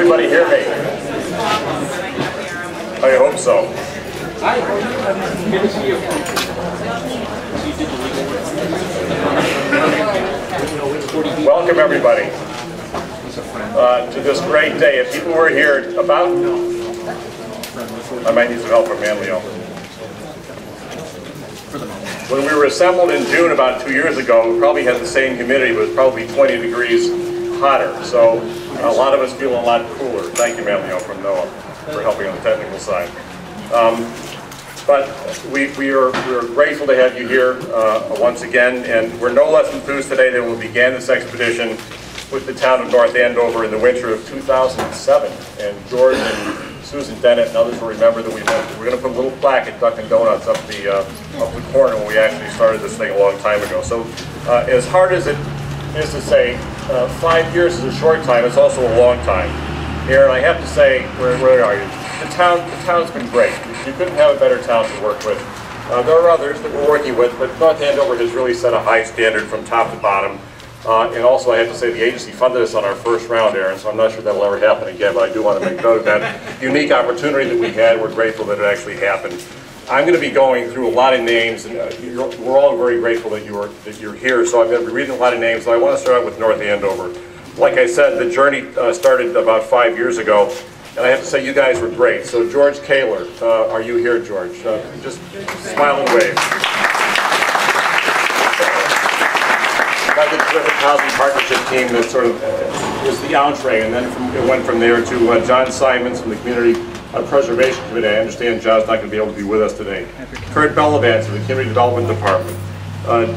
everybody hear me? I hope so. Hi. Good to see you. Welcome everybody to this great day. If people were here about, I might need some help from Manlio. When we were assembled in June about 2 years ago, we probably had the same humidity, but it was probably 20 degrees hotter. So a lot of us feel a lot cooler. Thank you, Manlio from NOAA, for helping on the technical side. But we're grateful to have you here once again, and we're no less enthused today than when we began this expedition with the town of North Andover in the winter of 2007. And George and Susan Dennett and others will remember that we're going to put a little plaque at Dunkin' Donuts up the corner when we actually started this thing a long time ago. So as hard as it is to say, 5 years is a short time, it's also a long time. Aaron, I have to say, where are you? The town's been great. You couldn't have a better town to work with. There are others that we're working with, but North Andover has really set a high standard from top to bottom. And also, I have to say, the agency funded us on our first round, Aaron, so I'm not sure that'll ever happen again, but I do want to make note of that unique opportunity that we had. We're grateful that it actually happened. I'm going to be going through a lot of names, and we're all very grateful that you're here, so I'm going to be reading a lot of names. So I want to start out with North Andover. Like I said, the journey started about 5 years ago, and I have to say, you guys were great. So George Kaler, are you here, George? Just smile and wave. Got the terrific housing partnership team that sort of was the entree, and then it went from there to John Simons from the Community Preservation Committee. I understand John's not going to be able to be with us today. Kurt Bellavance of the Community Development Department.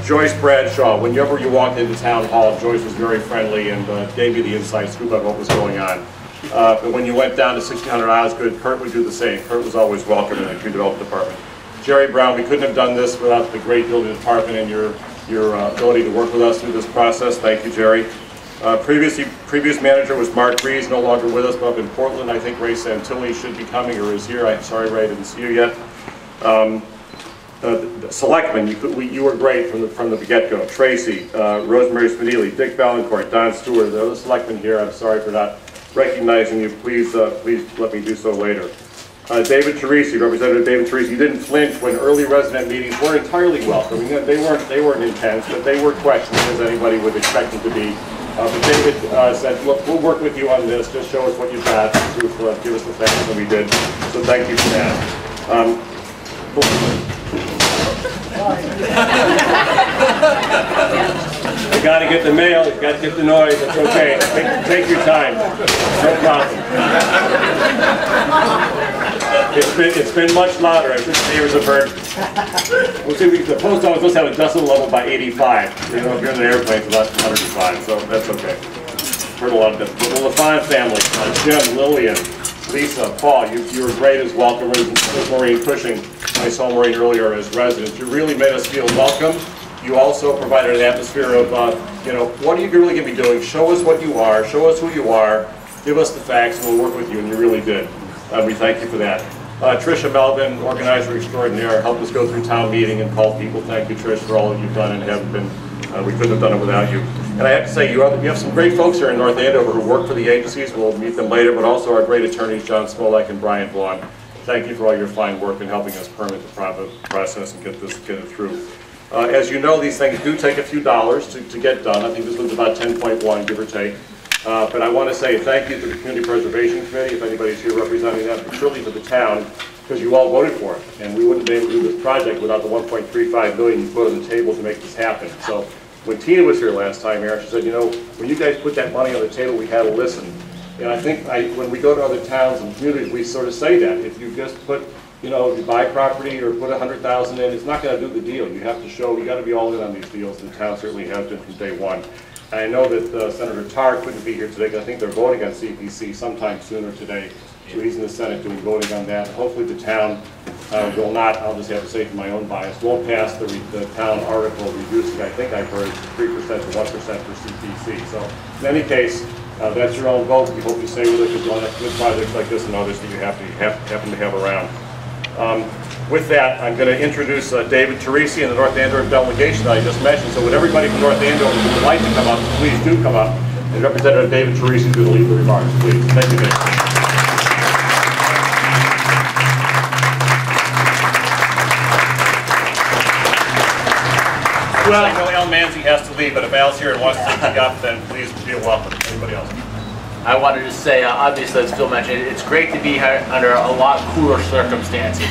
Joyce Bradshaw. Whenever you walked into Town Hall, Joyce was very friendly and gave you the inside scoop on what was going on. But when you went down to 1600 Osgood, Kurt would do the same. Kurt was always welcome in the Community Development Department. Jerry Brown, we couldn't have done this without the great building department and your ability to work with us through this process. Thank you, Jerry. Previous manager was Mark Rees, no longer with us, but up in Portland. I think Ray Santilli should be coming or is here. I'm sorry, Ray, I didn't see you yet. Selectmen, you were great from the get-go. Tracy, Rosemary Smedili, Dick Valancourt, Don Stewart, the other selectmen here. I'm sorry for not recognizing you. Please let me do so later. David Teresi, Representative David Teresi, you didn't flinch when early resident meetings weren't entirely welcome. You know, they weren't intense, but they were questioned as anybody would expect them to be. But David said, look, we'll work with you on this, just show us what you've got, give us the facts, and we did. So thank you for that. You got to get the mail, you got to get the noise, it's okay. Take your time, no problem. It's been much louder. I think the neighbors have heard. We'll see, the post office must have a decibel level by 85. You know, if you're in an airplane, it's about 105, so that's okay. Heard a lot of decibels. The LaFon family, Jim, Lillian, Lisa, Paul, you were great as welcomers. Maureen Cushing, I saw Maureen earlier as residents. You really made us feel welcome. You also provided an atmosphere of, you know, what are you really going to be doing? Show us what you are, show us who you are, give us the facts, and we'll work with you, and you really did. We thank you for that. Tricia Melvin, organizer extraordinaire, helped us go through town meeting and call people. Thank you, Trish, for all that you've done and haven't been. We couldn't have done it without you. And I have to say, you have some great folks here in North Andover who work for the agencies. We'll meet them later, but also our great attorneys, John Smolek and Brian Vaughn. Thank you for all your fine work in helping us permit the process and get it through. As you know, these things do take a few dollars to get done. I think this was about 10.1, give or take. But I want to say thank you to the Community Preservation Committee, if anybody's here representing that, but surely to the town, because you all voted for it. And we wouldn't be able to do this project without the $1.35 billion you put on the table to make this happen. So when Tina was here last time, Aaron, she said, you know, when you guys put that money on the table, we had to listen. And I think when we go to other towns and communities, we sort of say that. If you just put, you know, you buy property or put $100,000 in, it's not going to do the deal. You have to show, you got to be all in on these deals, and the town certainly has been from day one. I know that Senator Tarr couldn't be here today because I think they're voting on CPC sometime sooner today. So he's in the Senate doing voting on that. Hopefully the town will not, I'll just have to say for my own bias, won't pass the town article reducing, I think I've heard, 3% to 1% for CPC. So in any case, that's your own vote. We hope you stay with it because you'll have good projects like this and others that you happen to have around. With that, I'm going to introduce David Teresi and the North Andover delegation that I just mentioned. So would everybody from North Andover who would like to come up, please do come up. And Representative David Teresi is going to lead the remarks, please. Thank you, David. Well, I know Al Manzi has to leave, but if Al's here and wants to take the up, then please be welcome. Anybody else? I wanted to say, obviously, as Phil mentioned, it's great to be here under a lot cooler circumstances.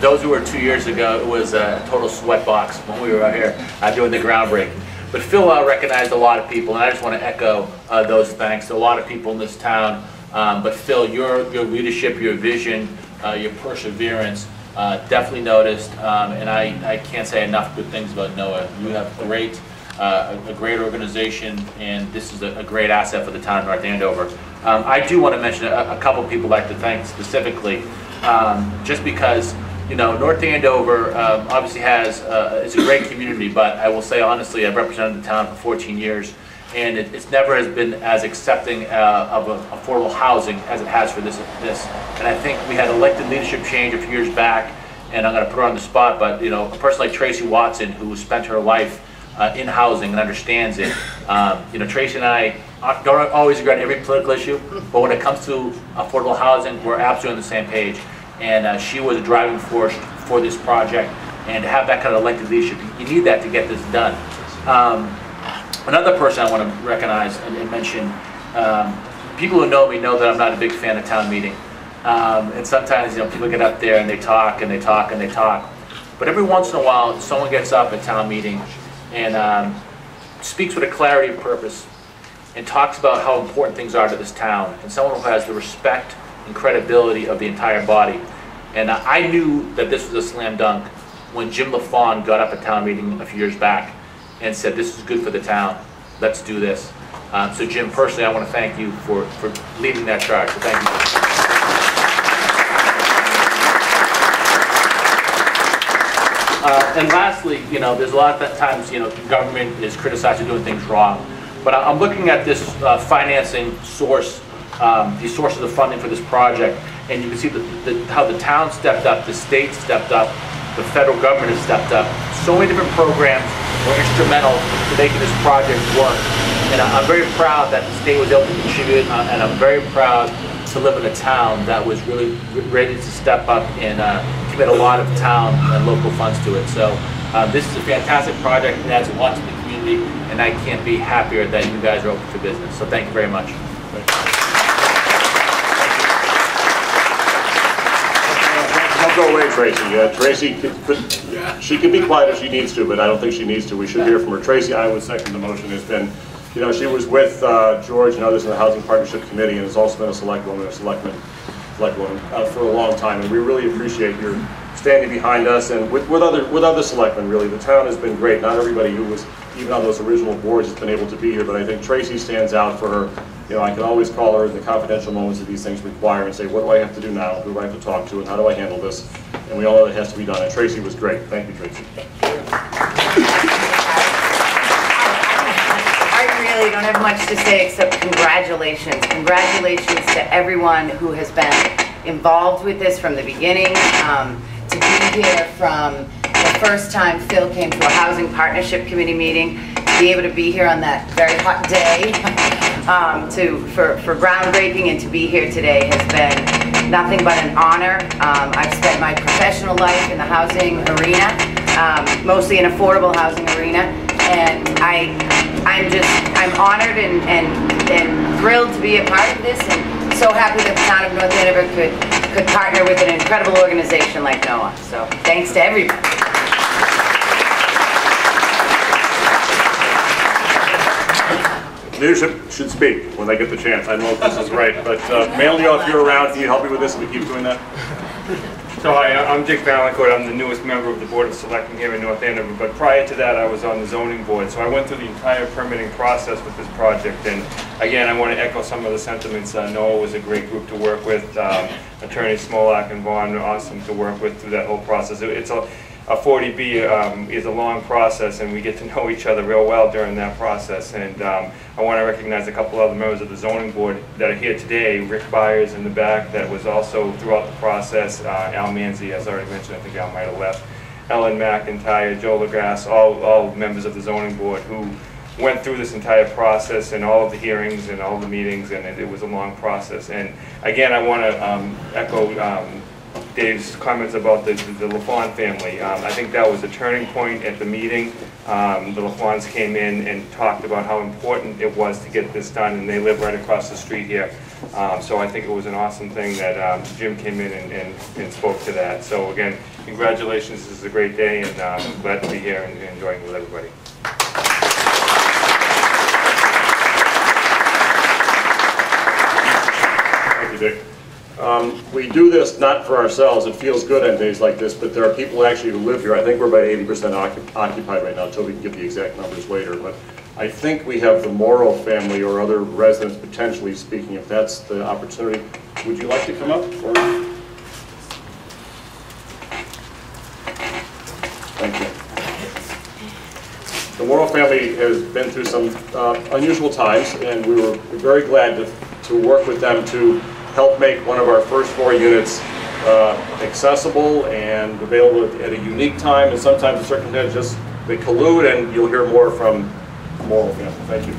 Those who were 2 years ago, it was a total sweatbox when we were out here doing the groundbreaking. But Phil recognized a lot of people, and I just want to echo those thanks to a lot of people in this town. But Phil, your leadership, your vision, your perseverance, definitely noticed, and I can't say enough good things about NOAA. You have a great organization, and this is a great asset for the town of North Andover. I do want to mention a couple people I'd like to thank specifically, just because, you know, North Andover obviously it's a great community, but I will say honestly, I've represented the town for 14 years, and it's never has been as accepting of affordable housing as it has for this. And I think we had elected leadership change a few years back, and I'm going to put her on the spot, but you know, a person like Tracy Watson, who spent her life in housing and understands it. You know, Tracy and I don't always agree on every political issue, but when it comes to affordable housing, we're absolutely on the same page. And she was a driving force for this project, and to have that kind of elected leadership, you need that to get this done. Another person I want to recognize and mention, people who know me know that I'm not a big fan of town meeting. And sometimes, you know, people get up there and they talk and they talk and they talk. But every once in a while, someone gets up at town meeting and speaks with a clarity of purpose and talks about how important things are to this town, and someone who has the respect and credibility of the entire body. And I knew that this was a slam dunk when Jim LaFawn got up at town meeting a few years back and said, this is good for the town, let's do this. So Jim, personally, I want to thank you for leading that charge, so thank you. And lastly, you know, there's a lot of times, you know, government is criticized for doing things wrong. But I'm looking at this financing source, these sources of funding for this project, and you can see how the town stepped up, the state stepped up, the federal government has stepped up. So many different programs were instrumental to making this project work. And I'm very proud that the state was able to contribute, and I'm very proud to live in a town that was really ready to step up and commit a lot of town and local funds to it. So this is a fantastic project. It adds a lot to the community, and I can't be happier that you guys are open for business. So thank you very much. Don't go away, Tracy. Tracy, she can be quiet if she needs to, but I don't think she needs to. We should hear from her. Tracy, I would second the motion. It's been, you know, she was with George and others in the Housing Partnership Committee, and has also been a select woman, for a long time. And we really appreciate your standing behind us, and with other selectmen. Really, the town has been great. Not everybody who was even on those original boards has been able to be here, but I think Tracy stands out for her. You know, I can always call her in the confidential moments that these things require and say, what do I have to do now? Who do I have to talk to? And how do I handle this? And we all know it has to be done. And Tracy was great. Thank you, Tracy. I really don't have much to say except congratulations. Congratulations to everyone who has been involved with this from the beginning. To be here from the first time Phil came to a Housing Partnership Committee meeting, to be able to be here on that very hot day, for groundbreaking, and to be here today has been nothing but an honor. I've spent my professional life in the housing arena, mostly in affordable housing arena, and I'm honored and thrilled to be a part of this, and so happy that the town of North Andover could partner with an incredible organization like NOAA. So thanks to everybody. Leadership should speak when they get the chance. I don't know if this is right, but Mailio, if you're around, can you help me with this and we keep doing that? So hi, I'm Dick Valancourt. I'm the newest member of the Board of Selectmen here in North Andover, but prior to that I was on the zoning board. So I went through the entire permitting process with this project, and again I want to echo some of the sentiments. NOAA was a great group to work with. Attorney Smolak and Vaughn were awesome to work with through that whole process. It's a 40B is a long process, and we get to know each other real well during that process. And I want to recognize a couple other members of the zoning board that are here today. Rick Byers in the back, that was also throughout the process. Al Manzi, as I already mentioned, I think Al might have left. Ellen McIntyre, Joe LaGrasse, all members of the zoning board who, went through this entire process and all of the hearings and all the meetings, and it was a long process. And again, I want to echo Dave's comments about the LaFawn family. I think that was a turning point at the meeting. The LaFawns came in and talked about how important it was to get this done, and they live right across the street here. So I think it was an awesome thing that Jim came in and spoke to that. So again, congratulations, this is a great day, and I'm glad to be here and enjoying with everybody. Thank you, Dick. We do this not for ourselves. It feels good on days like this, but there are people actually who live here. I think we're about 80% occupied right now, until we can give the exact numbers later. But I think we have the Morrow family or other residents potentially speaking, if that's the opportunity. Would you like to come up? Or? Thank you. The Morrow family has been through some unusual times, and we were very glad to work with them to help make one of our first 4 units accessible and available at a unique time, and sometimes the circumstances just they collude, and you'll hear more from the Morrow family. Thank you.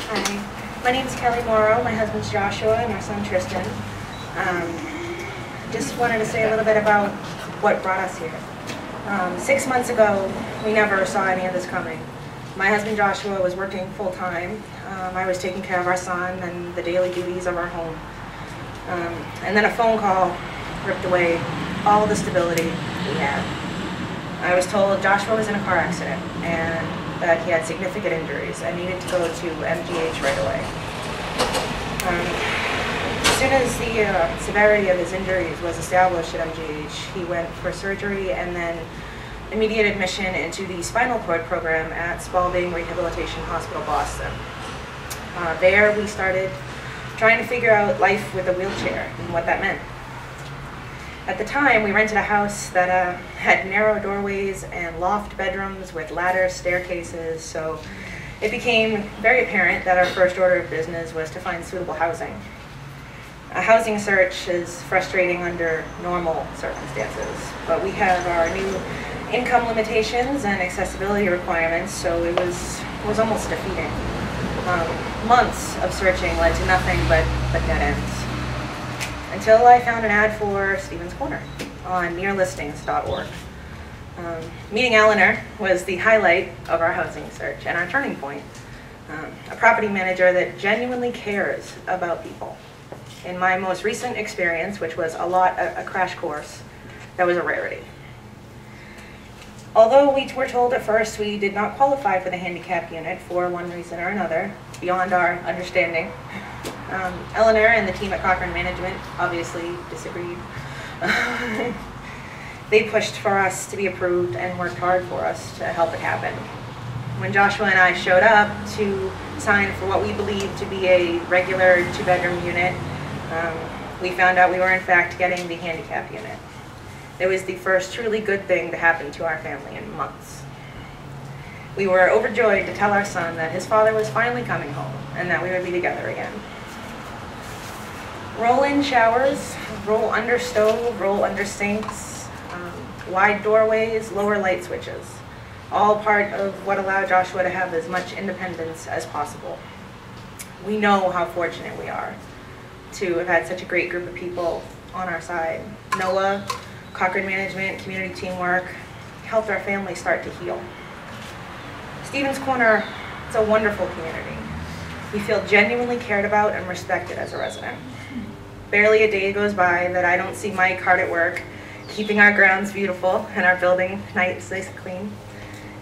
Hi, my name is Kelly Morrow, my husband's Joshua, and our son Tristan. Just wanted to say a little bit about what brought us here. 6 months ago, we never saw any of this coming. My husband Joshua was working full-time. I was taking care of our son and the daily duties of our home. And then a phone call ripped away all the stability we had. I was told Joshua was in a car accident and that he had significant injuries and needed to go to MGH right away. As soon as the severity of his injuries was established at MGH, he went for surgery and then immediate admission into the spinal cord program at Spalding Rehabilitation Hospital, Boston. There we started trying to figure out life with a wheelchair and what that meant. At the time, we rented a house that had narrow doorways and loft bedrooms with ladder staircases, so it became very apparent that our first order of business was to find suitable housing. A housing search is frustrating under normal circumstances, but we have our new income limitations and accessibility requirements, so it was almost defeating. Months of searching led to nothing but dead ends. Until I found an ad for Stevens Corner on nearlistings.org. Meeting Eleanor was the highlight of our housing search and our turning point. A property manager that genuinely cares about people. In my most recent experience, which was a crash course, that was a rarity. Although we were told at first we did not qualify for the handicap unit for one reason or another, beyond our understanding, Eleanor and the team at Cochran Management obviously disagreed. They pushed for us to be approved and worked hard for us to help it happen. When Joshua and I showed up to sign for what we believed to be a regular 2-bedroom unit, we found out we were in fact getting the handicap unit. It was the first truly good thing to happen to our family in months. We were overjoyed to tell our son that his father was finally coming home and that we would be together again. Roll-in showers, roll under stove, roll under sinks, wide doorways, lower light switches. All part of what allowed Joshua to have as much independence as possible. We know how fortunate we are to have had such a great group of people on our side. Noah, Cochran Management, community teamwork, helped our family start to heal. Stevens Corner is a wonderful community. We feel genuinely cared about and respected as a resident. Barely a day goes by that I don't see Mike hard at work, keeping our grounds beautiful and our building nice and clean.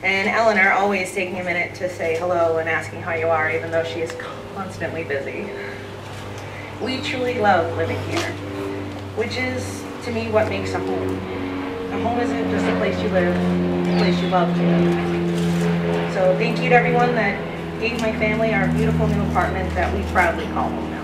And Eleanor always taking a minute to say hello and asking how you are, even though she is constantly busy. We truly love living here, which is, to me, what makes a home. A home isn't just a place you live, it's a place you love to live. So thank you to everyone that gave my family our beautiful new apartment that we proudly call home now.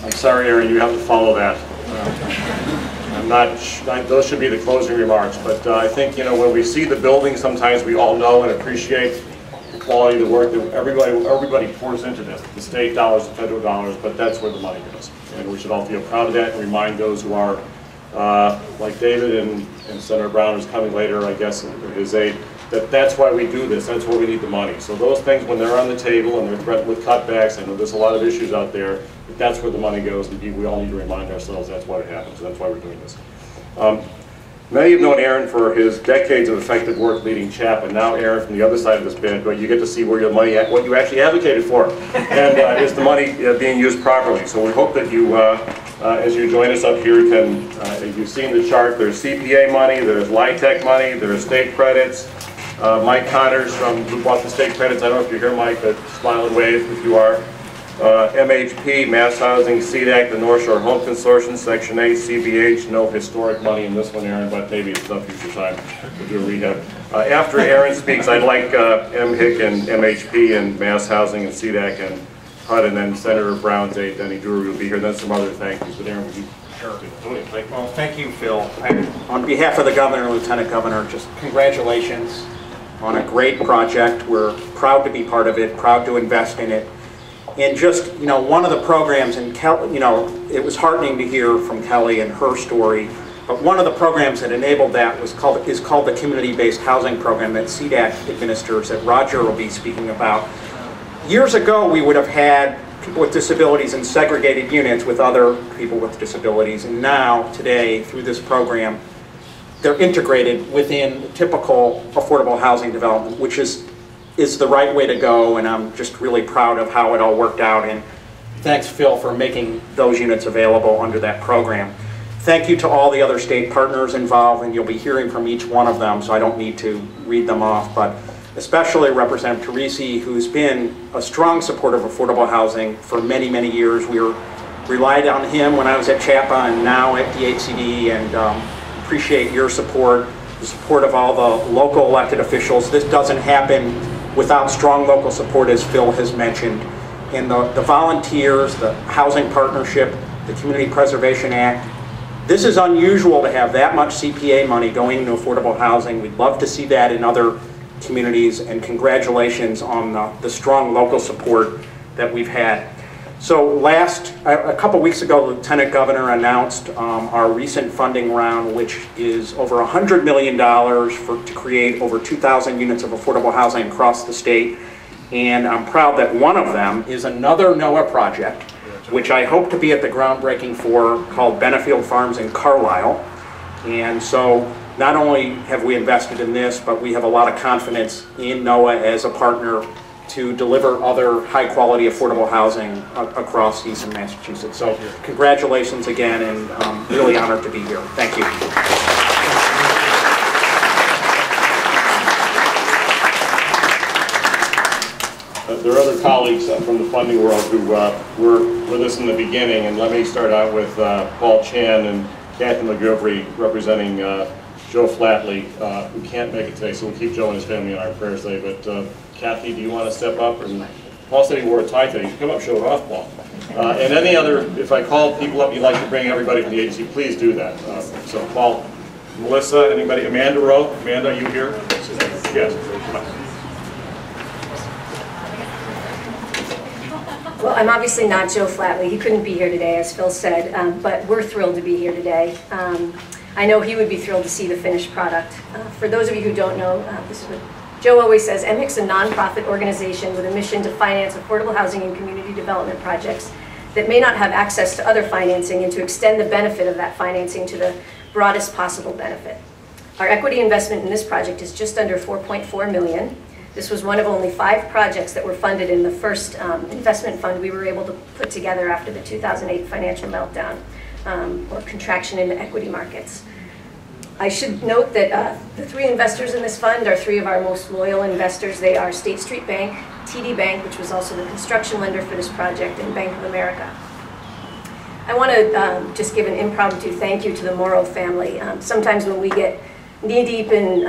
I'm sorry, Aaron, you have to follow that. I'm those should be the closing remarks. But I think, you know, when we see the building, sometimes we all know and appreciate the quality of the work that everybody pours into this. The state dollars, the federal dollars, but that's where the money goes. And we should all feel proud of that and remind those who are, like David and Senator Brown, who's coming later, I guess, in his aid, that's why we do this. That's why we need the money. So those things, when they're on the table and they're threatened with cutbacks, I know there's a lot of issues out there, but that's where the money goes, and we all need to remind ourselves that's why it happens. And that's why we're doing this. Many have known Aaron for his decades of effective work leading CHAP, and now Aaron from the other side of this band, but you get to see where your money, what you actually advocated for, and is the money being used properly. So we hope that you, as you join us up here, can, if you've seen the chart, there's CPA money, there's LIHTC money, there's state credits. Mike Connors who bought the state credits, I don't know if you're here, Mike, but smile and wave if you are. MHP, Mass Housing, CDAC, the North Shore Home Consortium, Section 8, CBH, no historic money in this one, Aaron, but maybe it's some future time to do a rehab. After Aaron speaks, I'd like MHIC and MHP and Mass Housing and CDAC and HUD, and then Senator Brown's aide, Denny Drury, will be here, and then some other thank yous. But Aaron, would you? Sure. Well, thank you, Phil. On behalf of the Governor and Lieutenant Governor, just congratulations on a great project. We're proud to be part of it, proud to invest in it. And just, you know, one of the programs, and Kelly, you know, it was heartening to hear from Kelly and her story, but one of the programs that enabled that is called the Community-Based Housing Program that CDAC administers, that Roger will be speaking about. Years ago, we would have had people with disabilities in segregated units with other people with disabilities, and now, today, through this program, they're integrated within typical affordable housing development, which is the right way to go, and I'm just really proud of how it all worked out, and thanks, Phil, for making those units available under that program. Thank you to all the other state partners involved, and you'll be hearing from each one of them, so I don't need to read them off, but especially Representative Teresi, who's been a strong supporter of affordable housing for many, many years. We relied on him when I was at CHAPA and now at DHCD, and appreciate your support, the support of all the local elected officials. This doesn't happen without strong local support, as Phil has mentioned. And the volunteers, the Housing Partnership, the Community Preservation Act. This is unusual to have that much CPA money going into affordable housing. We'd love to see that in other communities, and congratulations on the strong local support that we've had. So a couple weeks ago, the Lieutenant Governor announced our recent funding round, which is over $100 million to create over 2,000 units of affordable housing across the state. And I'm proud that one of them is another NOAA project, which I hope to be at the groundbreaking for, called Benefield Farms in Carlisle. And so not only have we invested in this, but we have a lot of confidence in NOAA as a partner to deliver other high-quality affordable housing across Eastern Massachusetts. So congratulations again, and really honored to be here. Thank you. There are other colleagues from the funding world who were with us in the beginning, and let me start out with Paul Chan and Kathy McGilvery representing Joe Flatley, who can't make it today, so we'll keep Joe and his family in our prayers today. But Kathy, do you want to step up? And Paul said he wore a tie today. You come up, show it off, Paul. And any other, if I call people up, you'd like to bring everybody from the agency, please do that. So Paul, Melissa, anybody? Amanda Rowe? Amanda, are you here? Yes. Come on. Well, I'm obviously not Joe Flatley. He couldn't be here today, as Phil said, but we're thrilled to be here today. I know he would be thrilled to see the finished product. For those of you who don't know, this is what Joe always says, MHIC's a nonprofit organization with a mission to finance affordable housing and community development projects that may not have access to other financing, and to extend the benefit of that financing to the broadest possible benefit. Our equity investment in this project is just under $4.4 million. This was one of only 5 projects that were funded in the first investment fund we were able to put together after the 2008 financial meltdown, or contraction in the equity markets. I should note that the 3 investors in this fund are 3 of our most loyal investors. They are State Street Bank, TD Bank, which was also the construction lender for this project, and Bank of America. I want to just give an impromptu thank you to the Morrow family. Sometimes when we get knee-deep in